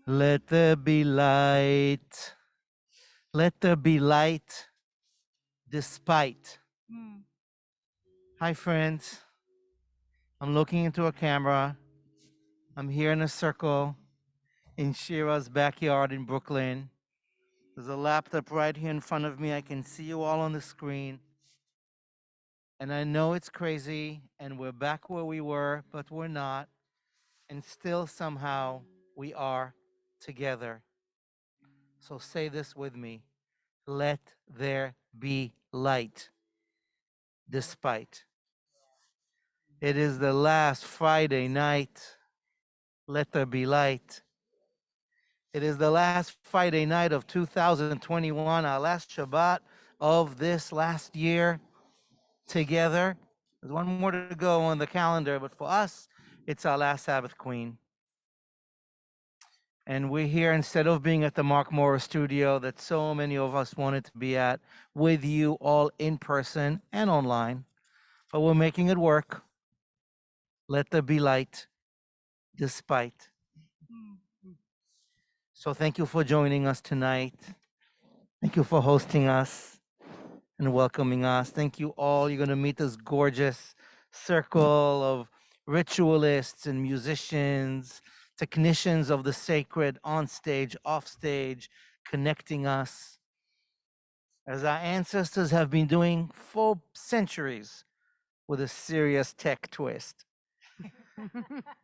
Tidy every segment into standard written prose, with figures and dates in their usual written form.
Let there be light. Let there be light despite. Mm. Hi, friends. I'm looking into a camera. I'm here in a circle in Shira's backyard in Brooklyn. There's a laptop right here in front of me. I can see you all on the screen. And I know it's crazy, and we're back where we were, but we're not. And still, somehow, we are together. So say this with me. Let there be light, despite. It is the last Friday night. Let there be light. It is the last Friday night of 2021, our last Shabbat of this last year together. There's one more to go on the calendar, but for us, it's our last Sabbath Queen. And we're here instead of being at the Mark Morris studio that so many of us wanted to be at with you all in person and online, but we're making it work. Let there be light despite. Mm. So thank you for joining us tonight. Thank you for hosting us and welcoming us. Thank you all. You're going to meet this gorgeous circle of ritualists and musicians, technicians of the sacred, on stage, off stage, connecting us as our ancestors have been doing for centuries with a serious tech twist.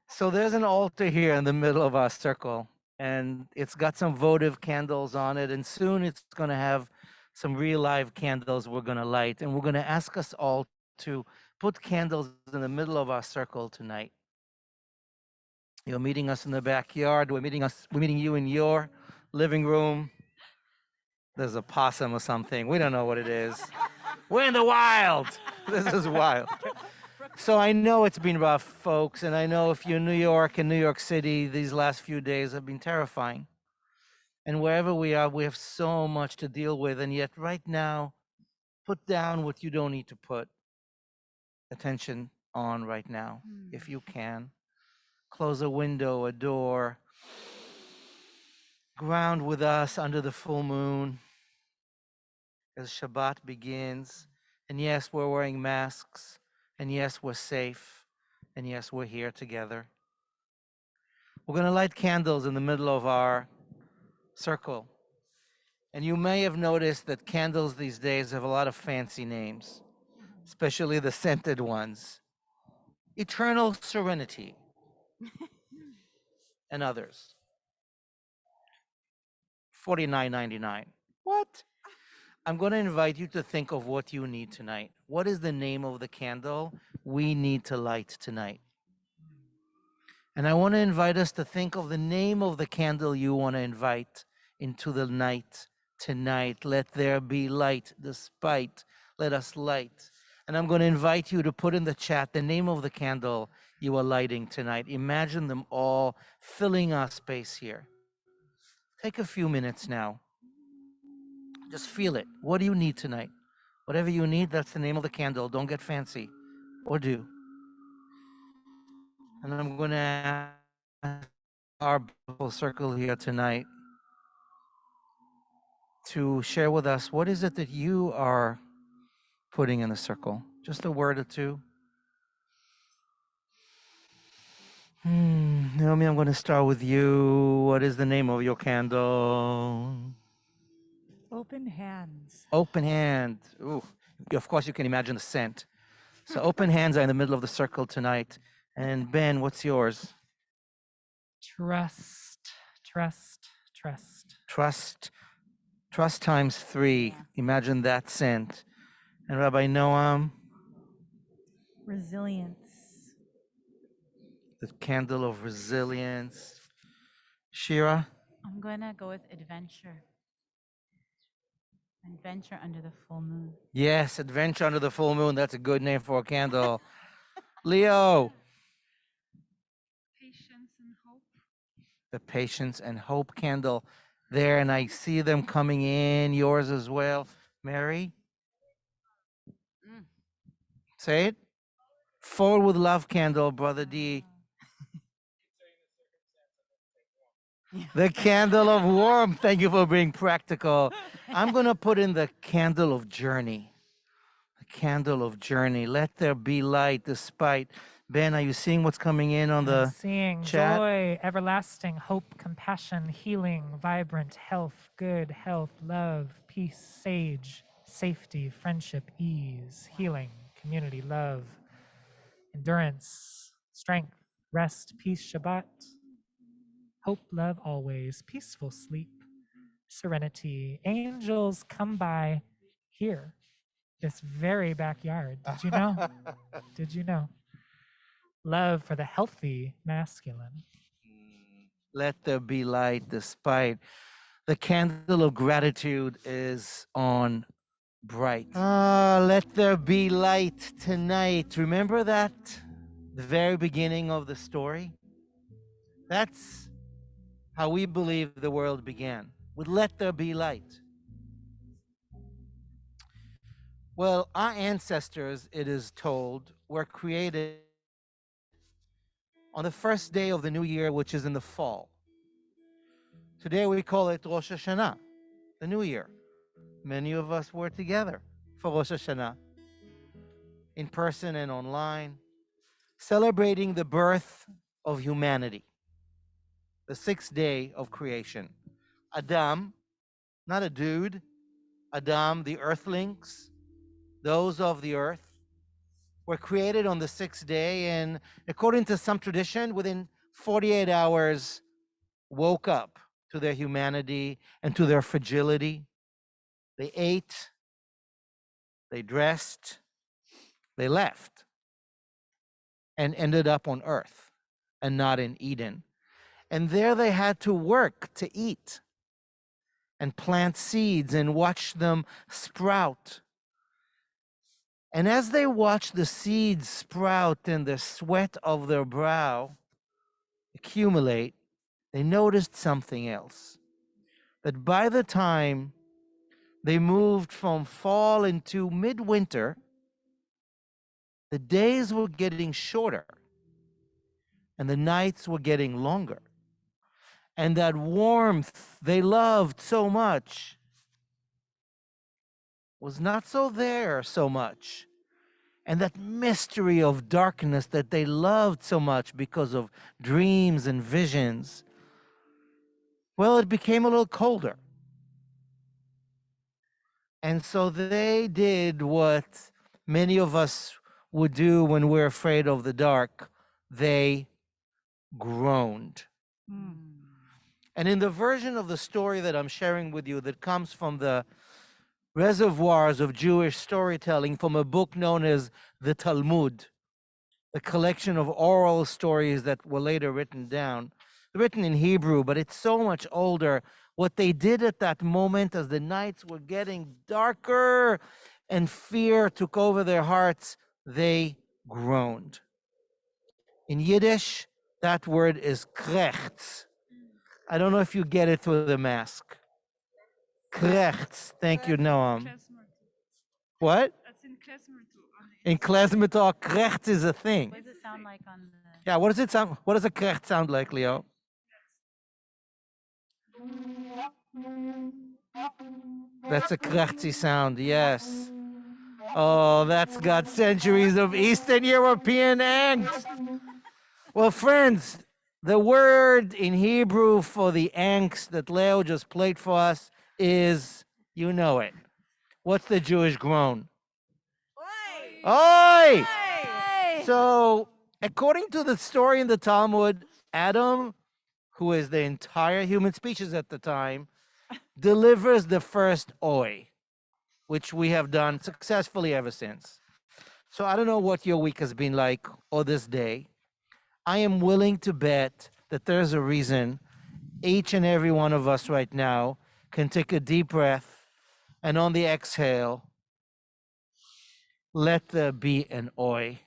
So there's an altar here in the middle of our circle, and it's got some votive candles on it, and soon it's going to have some real live candles we're going to light, and we're going to ask us all to put candles in the middle of our circle tonight. You're meeting us in the backyard. We're meeting you in your living room. There's a possum or something. We don't know what it is. We're in the wild. This is wild. So I know it's been rough, folks, and I know if you're in New York and New York City, these last few days have been terrifying. And wherever we are, we have so much to deal with, and yet right now, put down what you don't need to put attention on right now, if you can. Close a window, a door. Ground with us under the full moon as Shabbat begins. And yes, we're wearing masks. And yes, we're safe. And yes, we're here together. We're going to light candles in the middle of our circle. And you may have noticed that candles these days have a lot of fancy names, especially the scented ones. Eternal Serenity and others. $49.99. What? I'm going to invite you to think of what you need tonight. What is the name of the candle we need to light tonight? And I want to invite us to think of the name of the candle you want to invite into the night tonight. Let there be light, despite. Let us light. And I'm going to invite you to put in the chat the name of the candle you are lighting tonight. Imagine them all filling our space here. Take a few minutes now. Just feel it. What do you need tonight? Whatever you need, that's the name of the candle. Don't get fancy, or do. And I'm going to ask our beautiful circle here tonight to share with us what is it that you are putting in the circle. Just a word or two. Naomi, I'm going to start with you. What is the name of your candle? Open hands. Open hand. Ooh, of course you can imagine the scent. So open hands are in the middle of the circle tonight. And Ben, what's yours? Trust, trust, trust. Trust. Trust times 3. Yeah. Imagine that scent. And Rabbi Noam, Resilience. the candle of resilience. Shira, I'm going to go with adventure. Adventure under the full moon. yes, adventure under the full moon. That's a good name for a candle. Leo, Patience and hope. the patience and hope candle there, and I see them coming in. Yours as well. Mary, Mm. say it. Forward with love candle, brother D. The candle of warmth. Thank you for being practical. I'm going to put in the candle of journey. The candle of journey. Let there be light despite. Ben, are you seeing what's coming in on I'm the seeing chat? joy, everlasting hope, compassion, healing, vibrant health, good health, love, peace, sage, safety, friendship, ease, healing, community, love, endurance, strength, rest, peace, Shabbat, hope, love always, peaceful sleep, serenity. Angels come by here, this very backyard. Did you know? Did you know? Love for the healthy masculine. Let there be light despite. The candle of gratitude is on bright. Ah, let there be light tonight. Remember that? The very beginning of the story? That's how we believe the world began. With let there be light. Well, our ancestors, it is told, were created on the first day of the new year, which is in the fall. Today we call it Rosh Hashanah, the new year. Many of us were together for Rosh Hashanah, in person and online, celebrating the birth of humanity, the sixth day of creation. Adam, not a dude, Adam, the earthlings, those of the earth, were created on the sixth day, and according to some tradition, within 48 hours, woke up to their humanity and to their fragility. They ate, they dressed, they left, and ended up on earth and not in Eden. And there they had to work to eat and plant seeds and watch them sprout. And as they watched the seeds sprout and the sweat of their brow accumulate, they noticed something else. That by the time they moved from fall into midwinter, the days were getting shorter and the nights were getting longer. And that warmth they loved so much was not so there so much. And that mystery of darkness that they loved so much because of dreams and visions, well, it became a little colder. And so they did what many of us would do when we're afraid of the dark. They groaned. And in the version of the story that I'm sharing with you that comes from the reservoirs of Jewish storytelling from a book known as the Talmud, a collection of oral stories that were later written down, written in Hebrew, but it's so much older. What they did at that moment as the nights were getting darker and fear took over their hearts, they groaned. In Yiddish, that word is krechts. I don't know if you get it through the mask. Krechts. Thank you, Noam. What? That's in klezmer too. In klezmer talk, krechts is a thing. What does it sound like on the? Yeah, what does it sound? What does a krecht sound like, Leo? That's a krechty sound, yes. Oh, that's got centuries of Eastern European angst. Well, friends, the word in Hebrew for the angst that Leo just played for us is, you know it. What's the Jewish groan? Oi! So, according to the story in the Talmud, Adam, who is the entire human species at the time, delivers the first oi, which we have done successfully ever since. So I don't know what your week has been like or this day. I am willing to bet that there's a reason each and every one of us right now can take a deep breath and on the exhale, let there be an oi,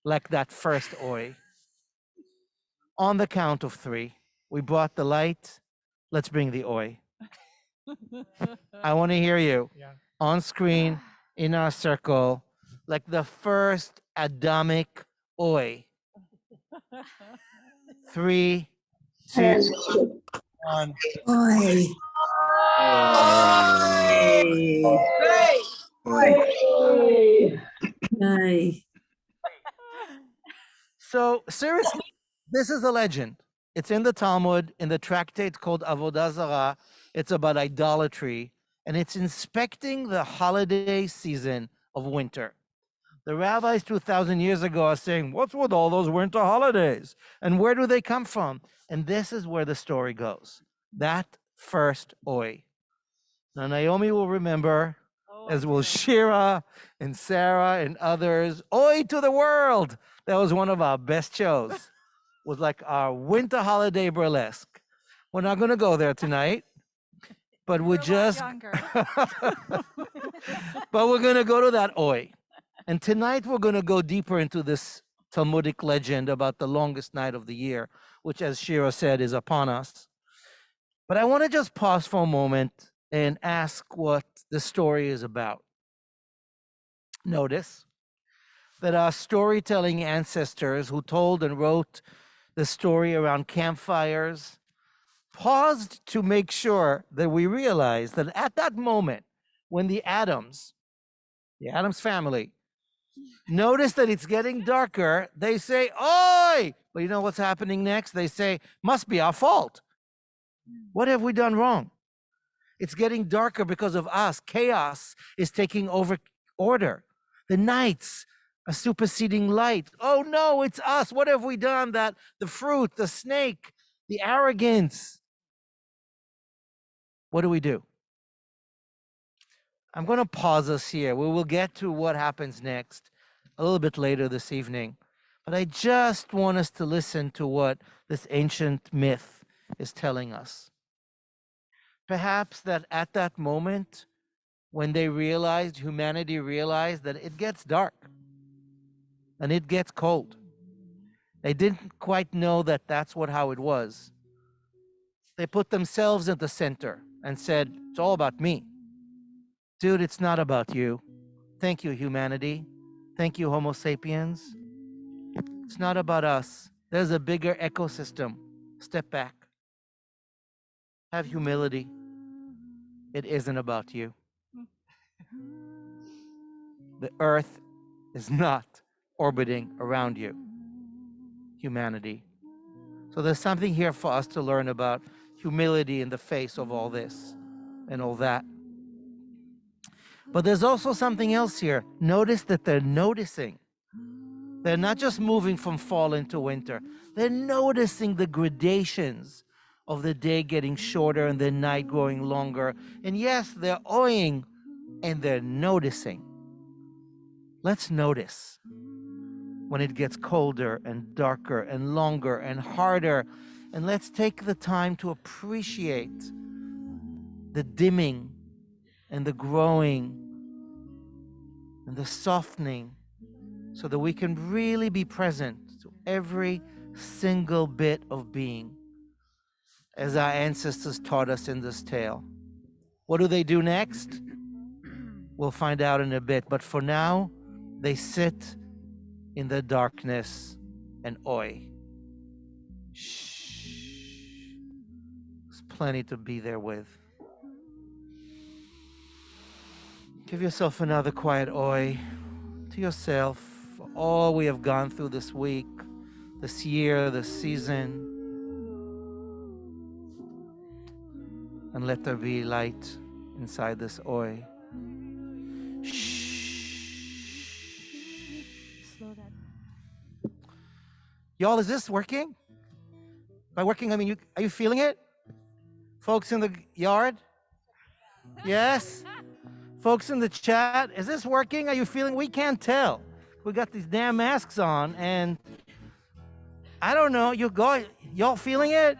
like that first oi. On the count of three, we brought the light. Let's bring the oi. I want to hear you Yeah. on screen in our circle, like the first Adamic oi. 3, two, one. Oi. Oi. So seriously, this is a legend. It's in the Talmud, in the tractate called Avodah Zarah. It's about idolatry, and it's inspecting the holiday season of winter. The rabbis 2,000 years ago are saying, what's with all those winter holidays? And where do they come from? And this is where the story goes. That first Oi. Now, Naomi will remember, as will Shira and Sarah and others. Oi to the world! That was one of our best shows. Was like our winter holiday burlesque. We're not going to go there tonight, but we're just. But we're going to go to that Oi. And tonight we're going to go deeper into this Talmudic legend about the longest night of the year, which, as Shira said, is upon us. But I want to just pause for a moment and ask what the story is about. Notice that our storytelling ancestors who told and wrote the story around campfires paused to make sure that we realize that at that moment when the Adams family, notice that it's getting darker, they say, oi! But you know what's happening next? They say, must be our fault. What have we done wrong? It's getting darker because of us. Chaos is taking over order. The nights are superseding light. Oh no, it's us. What have we done that the fruit, the snake, the arrogance? What do? I'm going to pause us here. We will get to what happens next a little bit later this evening. But I just want us to listen to what this ancient myth is telling us. Perhaps that at that moment, when humanity realized that it gets dark and it gets cold, they didn't quite know that that's how it was. They put themselves at the center and said, it's all about me. Dude, it's not about you. Thank you, humanity. Thank you, Homo sapiens. It's not about us. There's a bigger ecosystem. Step back. Have humility. It isn't about you. The earth is not orbiting around you, humanity. So there's something here for us to learn about humility in the face of all this and all that. But there's also something else here. Notice that they're noticing. They're not just moving from fall into winter. They're noticing the gradations of the day getting shorter and the night growing longer. And yes, they're oing and they're noticing. Let's notice when it gets colder and darker and longer and harder. And let's take the time to appreciate the dimming and the growing and the softening so that we can really be present to every single bit of being as our ancestors taught us in this tale. What do they do next? We'll find out in a bit. But for now, they sit in the darkness and oi. Shh. There's plenty to be there with. Give yourself another quiet oi to yourself for all we have gone through this week, this year, this season. And let there be light inside this oi. Shh. Slow that. Y'all, is this working? By working, I mean, are you feeling it? Folks in the yard? Yes? Folks in the chat, is this working? Are you feeling? We can't tell. We got these damn masks on, and I don't know. Y'all feeling it?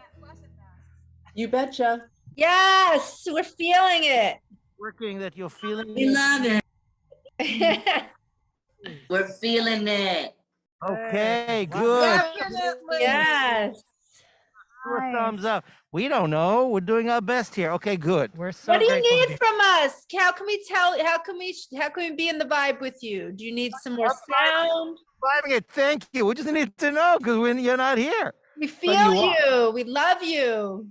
You betcha. Yes, we're feeling it. Working that you're feeling We it? love it. We're feeling it. Okay, good. Definitely. Yes. Give a thumbs up. We don't know. We're doing our best here. Okay, good. We're so What do you grateful. need from us? How can we tell? How can we be in the vibe with you? Do you need some more sound? Vibing it. Thank you. We just need to know because when you're not here. We But feel you are. you. We love you.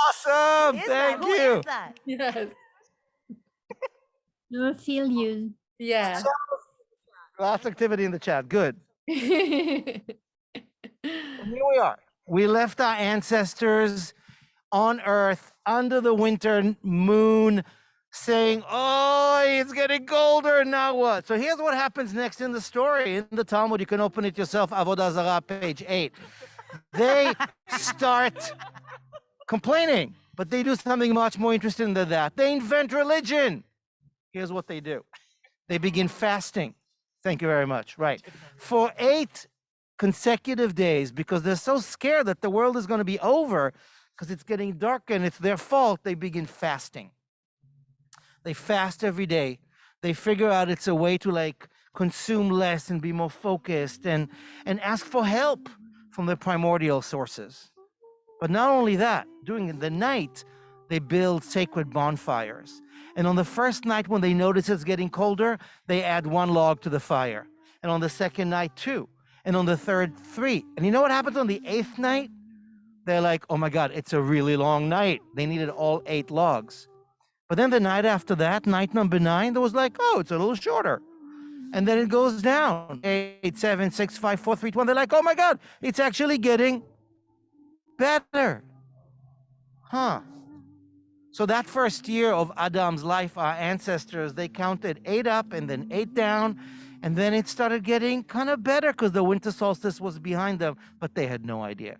Awesome. Who is Thank that? Who you. is that? Yes. I feel you. Yeah. Lots of activity in the chat. Good. Yes. And here we are. We left our ancestors on Earth under the winter moon saying, oh, it's getting colder. Now what? So here's what happens next in the story. In the Talmud, you can open it yourself, Avodah Zarah, page 8. They start complaining, but they do something much more interesting than that. They invent religion. Here's what they do. They begin fasting. Thank you very much. Right. For 8 consecutive days, because they're so scared that the world is going to be over because it's getting dark and it's their fault, they begin fasting. They fast every day. They figure out it's a way to like consume less and be more focused and ask for help from the primordial sources. But not only that, during the night, they build sacred bonfires. And on the first night, when they notice it's getting colder, they add 1 log to the fire. And on the second night, 2. And on the third, 3. And you know what happens on the 8th night? They're like, oh my God, it's a really long night. They needed all 8 logs. But then the night after that, night number 9, there was like, oh, it's a little shorter. And then it goes down. 8, 7, 6, 5, 4, 3, 2, 1. They're like, oh my God, it's actually getting better. Huh. So that first year of Adam's life, our ancestors, they counted 8 up and then 8 down. And then it started getting kind of better because the winter solstice was behind them, but they had no idea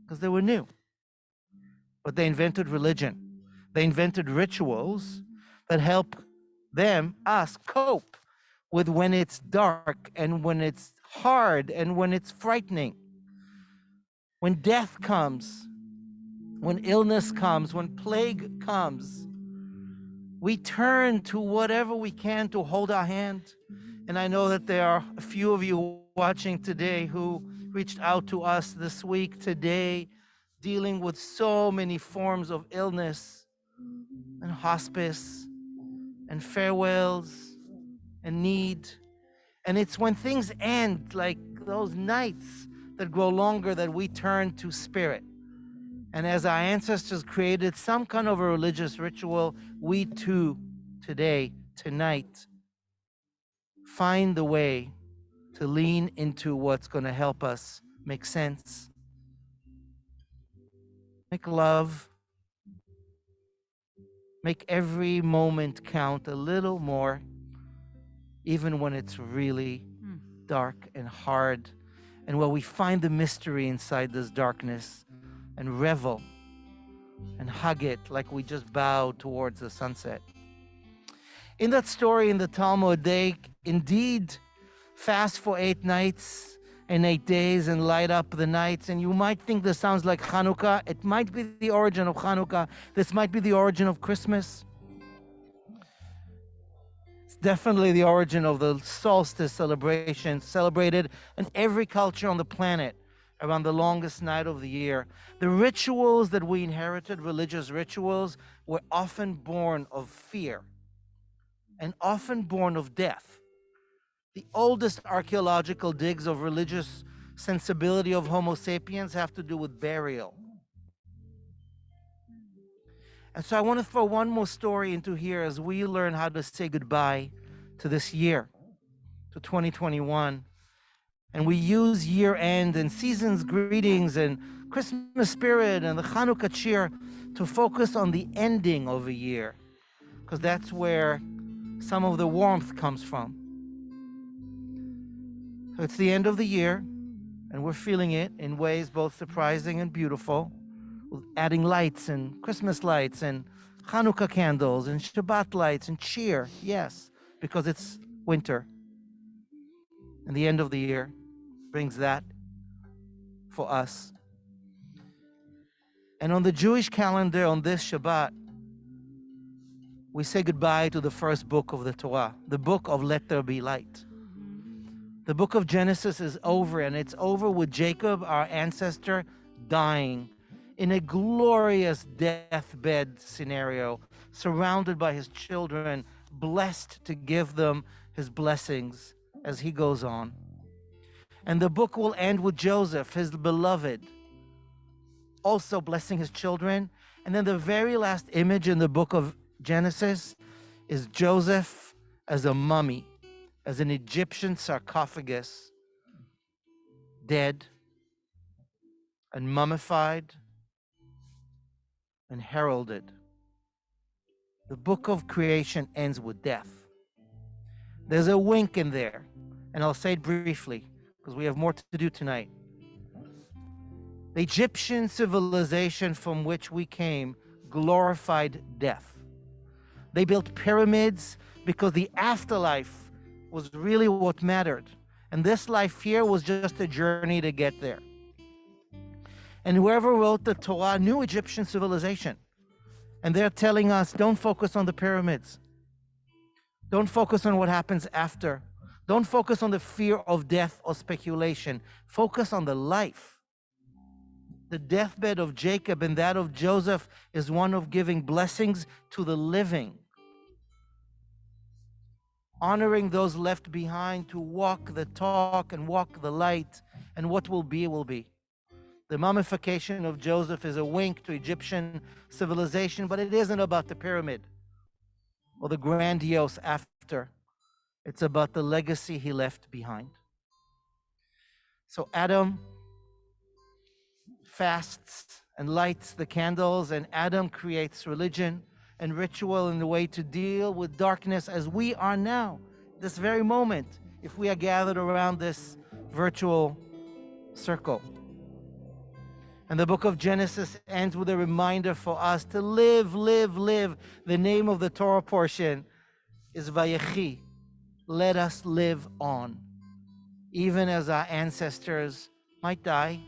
because they were new. But they invented religion. They invented rituals that help them, us, cope with when it's dark and when it's hard and when it's frightening. When death comes, when illness comes, when plague comes, we turn to whatever we can to hold our hand. And I know that there are a few of you watching today who reached out to us this week, today, dealing with so many forms of illness and hospice and farewells and need. And it's when things end, like those nights that grow longer, that we turn to spirit. And as our ancestors created some kind of a religious ritual, we too, today, tonight, find the way to lean into what's going to help us make sense, make love, make every moment count a little more, even when it's really dark and hard, and where we find the mystery inside this darkness and revel and hug it like we just bowed towards the sunset. In that story in the Talmud, they indeed fast for 8 nights and 8 days and light up the nights. And you might think this sounds like Hanukkah. It might be the origin of Hanukkah. This might be the origin of Christmas. It's definitely the origin of the solstice celebration, celebrated in every culture on the planet around the longest night of the year. The rituals that we inherited, religious rituals, were often born of fear and often born of death. The oldest archaeological digs of religious sensibility of Homo sapiens have to do with burial. And so I want to throw one more story into here as we learn how to say goodbye to this year, to 2021. And we use year end and seasons greetings and Christmas spirit and the Hanukkah cheer to focus on the ending of a year, because that's where some of the warmth comes from. So it's the end of the year, and we're feeling it in ways both surprising and beautiful, with adding lights and Christmas lights and Hanukkah candles and Shabbat lights and cheer, yes, because it's winter. And the end of the year brings that for us. And on the Jewish calendar, on this Shabbat, we say goodbye to the first book of the Torah, the book of Let There Be Light. The book of Genesis is over, and it's over with Jacob, our ancestor, dying in a glorious deathbed scenario, surrounded by his children, blessed to give them his blessings as he goes on. And the book will end with Joseph, his beloved, also blessing his children. And then the very last image in the book of Genesis is Joseph as a mummy, as an Egyptian sarcophagus, dead and mummified and heralded. The book of creation ends with death. There's a wink in there, and I'll say it briefly because we have more to do tonight. The Egyptian civilization from which we came glorified death. They built pyramids because the afterlife was really what mattered. And this life here was just a journey to get there. And whoever wrote the Torah knew Egyptian civilization. And they're telling us, don't focus on the pyramids. Don't focus on what happens after. Don't focus on the fear of death or speculation. Focus on the life. The deathbed of Jacob and that of Joseph is one of giving blessings to the living, honoring those left behind to walk the talk and walk the light, and what will be will be. The mummification of Joseph is a wink to Egyptian civilization, but it isn't about the pyramid or the grandiose after. It's about the legacy he left behind. So Adam fasts and lights the candles, and Adam creates religion and ritual in the way to deal with darkness as we are now, this very moment, if we are gathered around this virtual circle. And the book of Genesis ends with a reminder for us to live, live, live. The name of the Torah portion is Vayechi. Let us live on, even as our ancestors might die.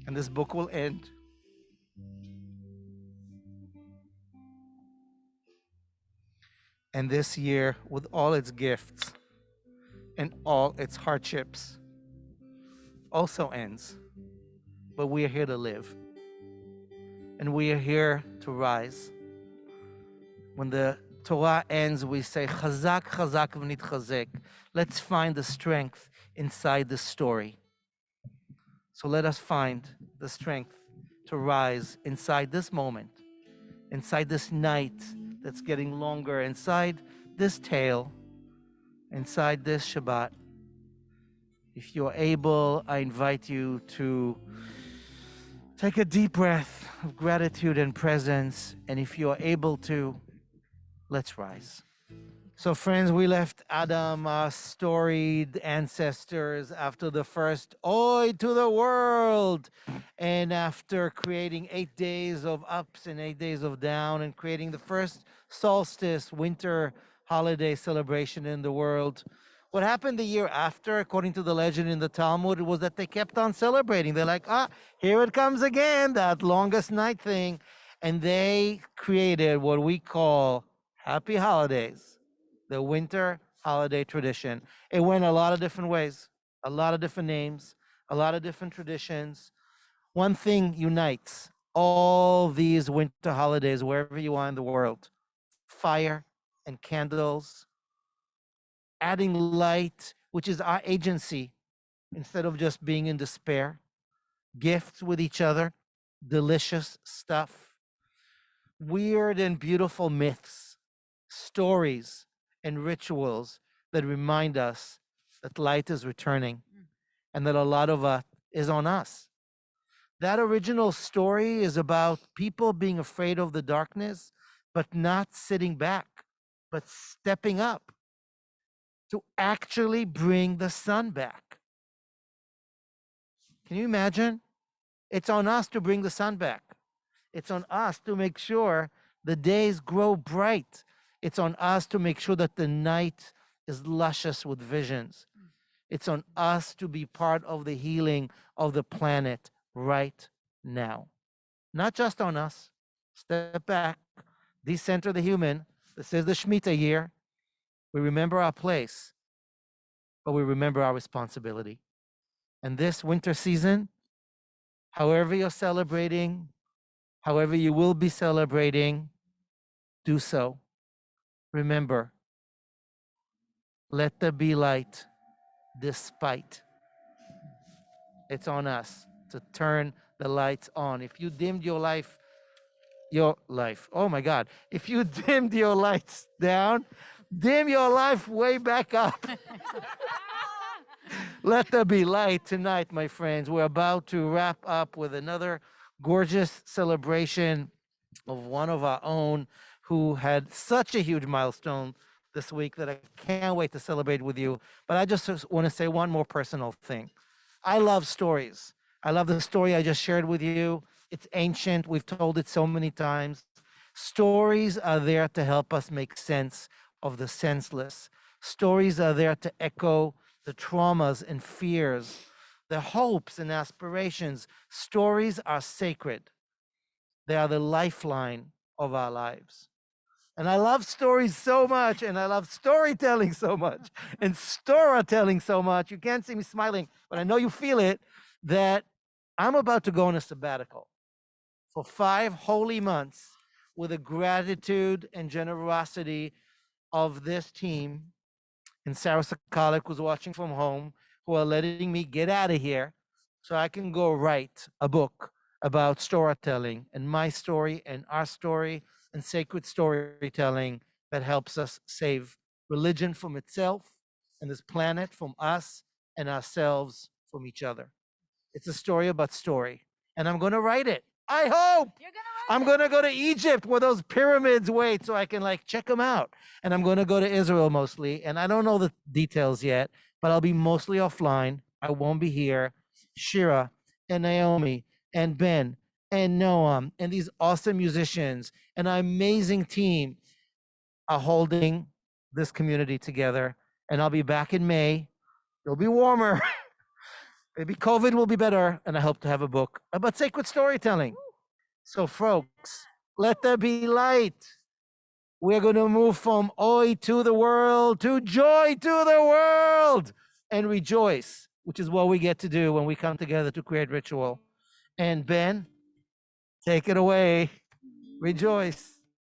And this book will end. And this year, with all its gifts and all its hardships, also ends. But we are here to live. And we are here to rise. When the Torah ends, we say, Chazak, chazak v'nitchazek. Let's find the strength inside the story. So let us find the strength to rise inside this moment, inside this night that's getting longer, inside this tale, inside this Shabbat. If you're able, I invite you to take a deep breath of gratitude and presence. And if you're able to, let's rise. So friends, we left Adam, our storied ancestors, after the first Oi to the world. And after creating 8 days of ups and 8 days of down, and creating the first solstice winter holiday celebration in the world. What happened the year after, according to the legend in the Talmud, was that they kept on celebrating. They're like, here it comes again, that longest night thing. And they created what we call Happy Holidays, the winter holiday tradition. It went a lot of different ways, a lot of different names, a lot of different traditions. One thing unites all these winter holidays, wherever you are in the world: fire and candles, adding light, which is our agency, instead of just being in despair, gifts with each other, delicious stuff, weird and beautiful myths, stories, and rituals that remind us that light is returning and that a lot of it is on us. That original story is about people being afraid of the darkness, but not sitting back, but stepping up to actually bring the sun back. Can you imagine? It's on us to bring the sun back. It's on us to make sure the days grow bright. It's on us to make sure that the night is luscious with visions. It's on us to be part of the healing of the planet right now. Not just on us. Step back, decenter the human. This is the Shemitah year. We remember our place, but we remember our responsibility. And this winter season, however you're celebrating, however you will be celebrating, do so. Remember, let there be light. despite. It's on us to turn the lights on. If you dimmed your life, oh my God, if you dimmed your lights down, dim your life way back up. Let there be light tonight, my friends. We're about to wrap up with another gorgeous celebration of one of our own who had such a huge milestone this week that I can't wait to celebrate with you. But I just want to say one more personal thing. I love stories. I love the story I just shared with you. It's ancient. We've told it so many times. Stories are there to help us make sense of the senseless. Stories are there to echo the traumas and fears, the hopes and aspirations. Stories are sacred. They are the lifeline of our lives. And I love stories so much, and I love storytelling so much, and storytelling so much. You can't see me smiling, but I know you feel it, that I'm about to go on a sabbatical for 5 holy months with the gratitude and generosity of this team and Sarah Sakalik, who's watching from home, who are letting me get out of here so I can go write a book about storytelling and my story and our story and sacred storytelling that helps us save religion from itself and this planet from us and ourselves from each other. It's a story about story, and I'm going to write it. I hope. I'm going to go to Egypt where those pyramids wait so I can like check them out. And I'm going to go to Israel mostly. And I don't know the details yet, but I'll be mostly offline. I won't be here. Shira and Naomi and Ben and Noam and these awesome musicians and an amazing team are holding this community together. And I'll be back in May. It'll be warmer. Maybe COVID will be better. And I hope to have a book about sacred storytelling. So, folks, let there be light. We're going to move from oi to the world to joy to the world and rejoice, which is what we get to do when we come together to create ritual. And Ben, take it away. Rejoice.